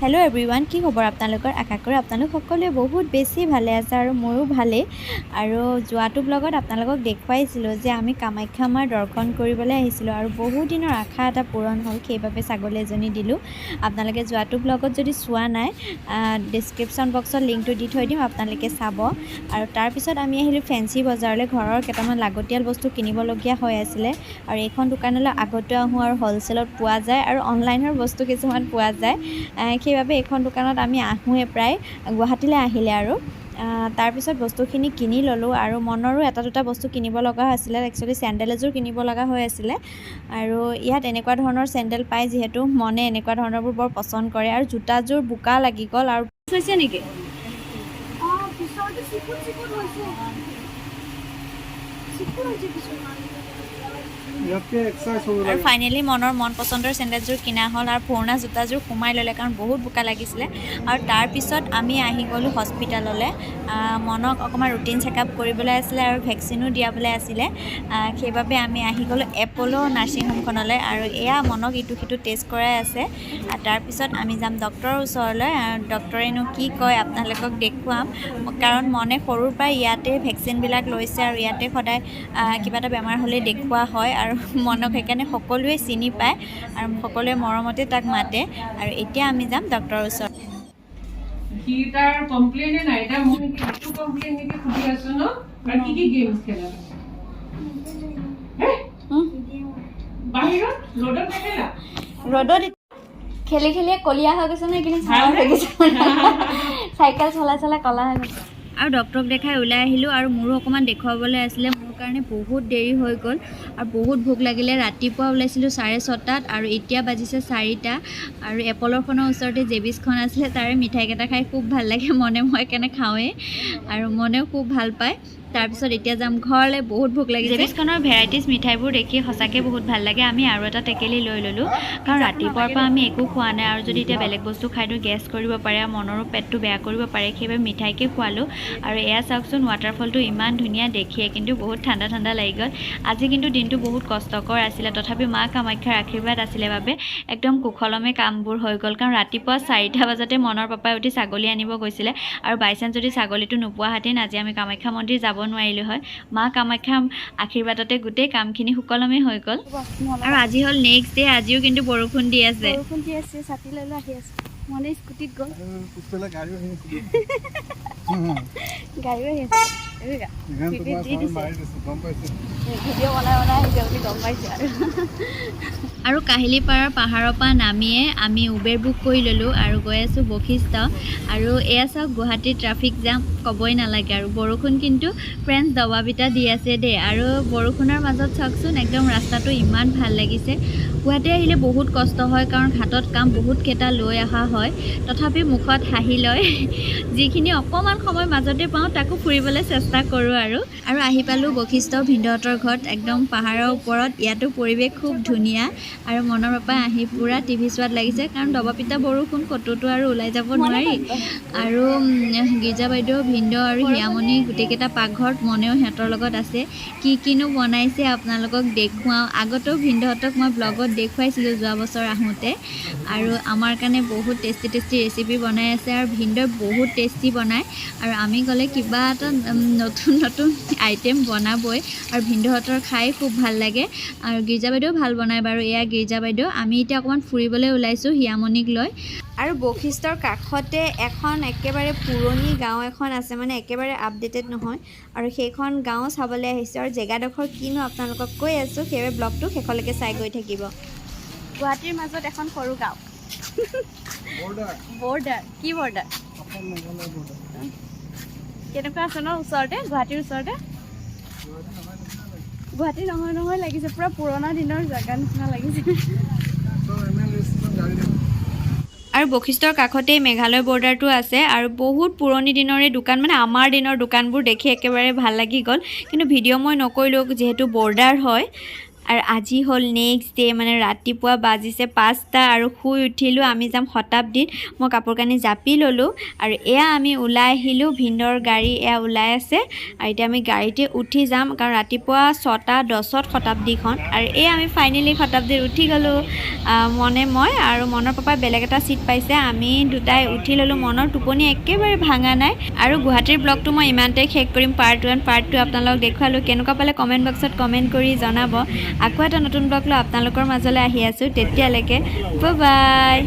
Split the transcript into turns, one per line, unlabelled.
hello everyone কি খবৰ আপোনালোকৰ আশা কৰো আপোনালোক সকলোৱে বহুত বেছি ভালে আছে আৰু ময়ো ভালে আৰু যোৱাটো ব্লগত আপোনালোকক দেখুৱাইছিলো যে আমি কামাখ্যা মাৰ দৰ্শন কৰিবলৈ আহিছিলো আৰু বহুত দিনৰ আশা এটা পূৰণ হ'ল সেইবাবে ছাগলী এজনী দিলো আপোনালোকে যোৱাটো ব্লগত যদি চোৱা নাই ডেসক্ৰিপচন বক্সত লিংকটো দি থৈ দিম আপোনালোকে চাব আৰু তাৰ পিছত আমি আহিলো ফেন্সি বজাৰলৈ ঘৰৰ কেইটামান লাগতিয়াল বস্তু কিনিবলগীয়া হৈ আছিল আৰু এইখন দোকানলৈ আগতে আহো আৰু হোলসেলত পোৱা যায় আৰু অনলাইনৰ বস্তু কিছুমান পোৱা যায় সেইবাবে এইখন দোকানত আমি আহোৱে প্ৰায় গুৱাহাটীলৈ আহিলে আৰু তাৰ পিছত বস্তুখিনি কিনি ললো আৰু মনৰো এটা দুটা বস্তু কিনিব লগা আছিল একচুয়ালি স্যান্ডেল এযোৰ কিনিব লগা হৈ আছিল আৰু ইয়াত এনেকুৱা ধৰণৰ স্যান্ডেল পাই যেহেতু মনে এনেকুৱা ধৰণৰবোৰ বৰ পছন্দ কৰে আৰু জোতাযোৰ বুকা লাগি গল আৰু হৈছে নেকি পিছৰটো চিকুট চিকুট হৈছে চিকুট হৈছে পিছৰটো আৰু ফাইনেলি মনৰ মন পছন্দৰ চেণ্ডেলযোৰ কিনা হ'ল আৰু পুৰণা জোতাযোৰ সোমাই ল'লে কাৰণ বহুত বোকা লাগিছিলে আৰু তাৰ পিছত আমি আহি গ'লো হস্পিটাললৈ মনক অকণমান ৰুটিন চেকআপ কৰিবলৈ আছিলে আৰু ভেকচিনো দিয়াবলৈ আছিলে সেইবাবে আমি আহি গ'লো এপ'লো নাৰ্ছিং হোমখনলৈ আৰু এয়া মনক ইটো সিটো টেষ্ট কৰাই আছে আৰু তাৰপিছত আমি যাম ডক্টৰৰ ওচৰলৈ ডক্টৰেনো কি কয় আপোনালোকক দেখুৱাম কাৰণ মনে সৰুৰ পৰাই ইয়াতে ভেকচিনবিলাক লৈছে আৰু ইয়াতে সদায় কিবা এটা বেমাৰ হ'লে দেখুওৱা হয় আৰু মনক সেইকাৰণে সকলোৱে চিনি পায় আৰু সকলোৱে মৰমতে তাক মাতে আৰু এতিয়া আমি যাম ডক্টৰৰ ওচৰত
গীটাৰ কমপ্লেইন নাই এটা মই একটু কমপ্লেইন নিকে খুদি আছো ন আর কি গেমস খেলা বাহিৰত ৰ'দত খেলা
ৰ'দত খেলি খেলি কলিয়া হৈ গৈছে নে কিনে ছাৰ হৈ গৈছে সাইকেল চলাই চলাই কলা হৈ গৈছে আৰু ডক্টৰক দেখাই ওলাই আহিলো আৰু মোৰো অকমান দেখুৱাবলৈ আছিল মোৰ কাৰণে বহুত দেৰি হৈ গ'ল আৰু বহুত ভোক লাগিলে ৰাতিপুৱা ওলাইছিলো 6:30 আৰু এতিয়া বাজিছে 4টা আৰু এপলৰখনৰ ওচৰতে জেবিছখন আছিল তাৰে মিঠাই কেটা খাই খুব ভাল লাগে মনে মই কেনে খাওঁৱে আৰু মনেও খুব ভাল পায় তাৰপিছত এতিয়া যাম ঘৰলৈ বহুত ভোক লাগিছে জেবিছখনৰ ভেৰাইটিজ মিঠাইবোৰ দেখি সঁচাকৈ বহুত ভাল লাগে আমি আৰু এটা টেকেলি লৈ ল'লো কাৰণ ৰাতিপুৱাৰ পৰা আমি একো খোৱা নাই আৰু যদি এতিয়া বেলেগ বস্তু খাই দিওঁ গেছ কৰিব পাৰে আৰু মনৰো পেটটো বেয়া কৰিব পাৰে সেইবাবে মিঠাইকে খোৱালো আৰু এয়া চাওকচোন ৱাটাৰফলটো ইমান ধুনীয়া দেখিয়ে কিন্তু বহুত ঠাণ্ডা ঠাণ্ডা লাগি গ'ল আজি কিন্তু দিনটো বহুত কষ্টকৰ আছিল তথাপি মা কামাখ্যাৰ আশীৰ্বাদ আছিলে বাবে একদম কুশলমে কামবোৰ হৈ গ'ল কাৰণ ৰাতিপুৱা 4টা বজাতে মনৰ পাপাই উঠি ছাগলী আনিব গৈছিলে আৰু বাইচান্স যদি ছাগলীটো নোপোৱাহেঁতেন আজি আমি কামাখ্যা মন্দিৰ যাব নোৱাৰিলো হয় মা কামাখ্যা আশীৰ্বাদতে গোটেই কামখিনি সুকলমে হৈ গ'ল আৰু আজি হ'ল নেক্সট ডে আজিও কিন্তু বৰষুণ দি আছে ছাতি লৈ আহি আছে মনে স্কুটিত গ'ল পিছফালে গাড়ীও আহি আছে গাড়ীও আহি আছে ভিডিঅ' বনাই আহিছে বুলি গম পাইছে আৰু কাহিলীপাৰৰ পাহাৰৰ পৰা নামিয়ে আমি উবেৰ বুক কৰি ল'লোঁ আৰু গৈ আছোঁ বশিষ্ঠ আৰু এয়া চাওক গুৱাহাটীৰ ট্ৰাফিক জাম ক'বই নালাগে আৰু বৰষুণ কিন্তু ফ্ৰেণ্ডছ দবাবিটা দি আছে দেই আৰু বৰষুণৰ মাজত চাওকচোন একদম ৰাস্তাটো ইমান ভাল লাগিছে গুৱাহাটী আহিলে বহুত কষ্ট হয় কাৰণ ঘাটত কাম বহুত কেইটা লৈ অহা হয় তথাপি মুখত হাঁহি লয় যিখিনি অকণমান সময় মাজতে পাওঁ তাকো ফুৰিবলৈ চেষ্টা কৰোঁ আৰু আহি পালোঁ বশিষ্ঠ ভিন্দহঁতৰ ঘৰত একদম পাহাৰৰ ওপৰত ইয়াতো পৰিৱেশ খুব ধুনীয়া আৰু মনৰ পাপাই আহি পুৰা টিভি চোৱাত লাগিছে কাৰণ দবাপিতা বৰষুণ কতোতো আৰু ওলাই যাব নোৱাৰি আৰু গীৰ্জা বাইদেউ ভিন্দ আৰু হিয়ামণি গোটেইকেইটা পাকঘৰত মনেও সিহঁতৰ লগত আছে কিনো বনাইছে আপোনালোকক দেখুৱাওঁ আগতেও ভিন্দহঁতক মই ব্লগত দেখুৱাইছিলোঁ যোৱা বছৰ আহোঁতে আৰু আমাৰ কাৰণে বহুত টেষ্টি ৰেচিপি বনাই আছে আৰু ভিন্দই বহুত টেষ্টি বনায় আৰু আমি গ'লে কিবা এটা নতুন আইটেম বনাবই আৰু ভিন্দহঁতৰ খাই খুব ভাল লাগে আৰু গীৰ্জা বাইদেউ ভাল বনায় বাৰু এয়া গীৰ্জা বাইদেউ আমি এতিয়া অকণমান ফুৰিবলৈ ওলাইছোঁ হিয়ামণিক লৈ আৰু বশিষ্ঠৰ কাষতে এখন একেবাৰে পুৰণি গাঁও এখন আছে মানে একেবাৰে আপডেটেড নহয় আৰু সেইখন গাঁও চাবলৈ আহিছোঁ আৰু জেগাডোখৰ কিনো আপোনালোকক কৈ আছোঁ সেইবাবে ব্লগটো শেষলৈকে চাই গৈ থাকিব গুৱাহাটীৰ মাজত এখন সৰু গাঁও বৰ্ডাৰ কি বৰ্ডাৰ কেনেকুৱা আছে ন ওচৰতে গুৱাহাটীৰ ওচৰতে গুৱাহাটী নহয় লাগিছে পুৰা পুৰণা দিনৰ জেগা নিচিনা লাগিছে আৰু বশিষ্ঠৰ কাষতেই মেঘালয় বৰ্ডাৰটো আছে আৰু বহুত পুৰণি দিনৰে দোকান মানে আমাৰ দিনৰ দোকানবোৰ দেখি একেবাৰে ভাল লাগি গ'ল কিন্তু ভিডিঅ' মই নকৰিলোঁ যিহেতু বৰ্ডাৰ হয় আৰু আজি হ'ল নেক্সট ডে মানে ৰাতিপুৱা বাজিছে 5টা আৰু শুই উঠিলোঁ আমি যাম শতাব্দীত মই কাপোৰ কানি জাপি ল'লোঁ আৰু এয়া আমি ওলাই আহিলোঁ ভিন্দৰ গাড়ী এয়া ওলাই আছে আৰু এতিয়া আমি গাড়ীতে উঠি যাম কাৰণ ৰাতিপুৱা 6:10ত শতাব্দীখন আৰু এয়া আমি ফাইনেলি শতাব্দীত উঠি গ'লোঁ মই আৰু মনৰ পাপাই বেলেগ এটা চিট পাইছে আমি দুটাই উঠি ল'লোঁ মনৰ টোপনি একেবাৰে ভাঙা নাই আৰু গুৱাহাটীৰ ব্লগটো মই ইমানতে শেষ কৰিম part 1 part 2 আপোনালোকক দেখুৱালোঁ কেনেকুৱা পালে কমেণ্ট বক্সত কমেণ্ট কৰি জনাব আকৌ এটা নতুন ব্লগ লৈ আপোনালোকৰ মাজলৈ আহি আছোঁ তেতিয়ালৈকে বাই বাই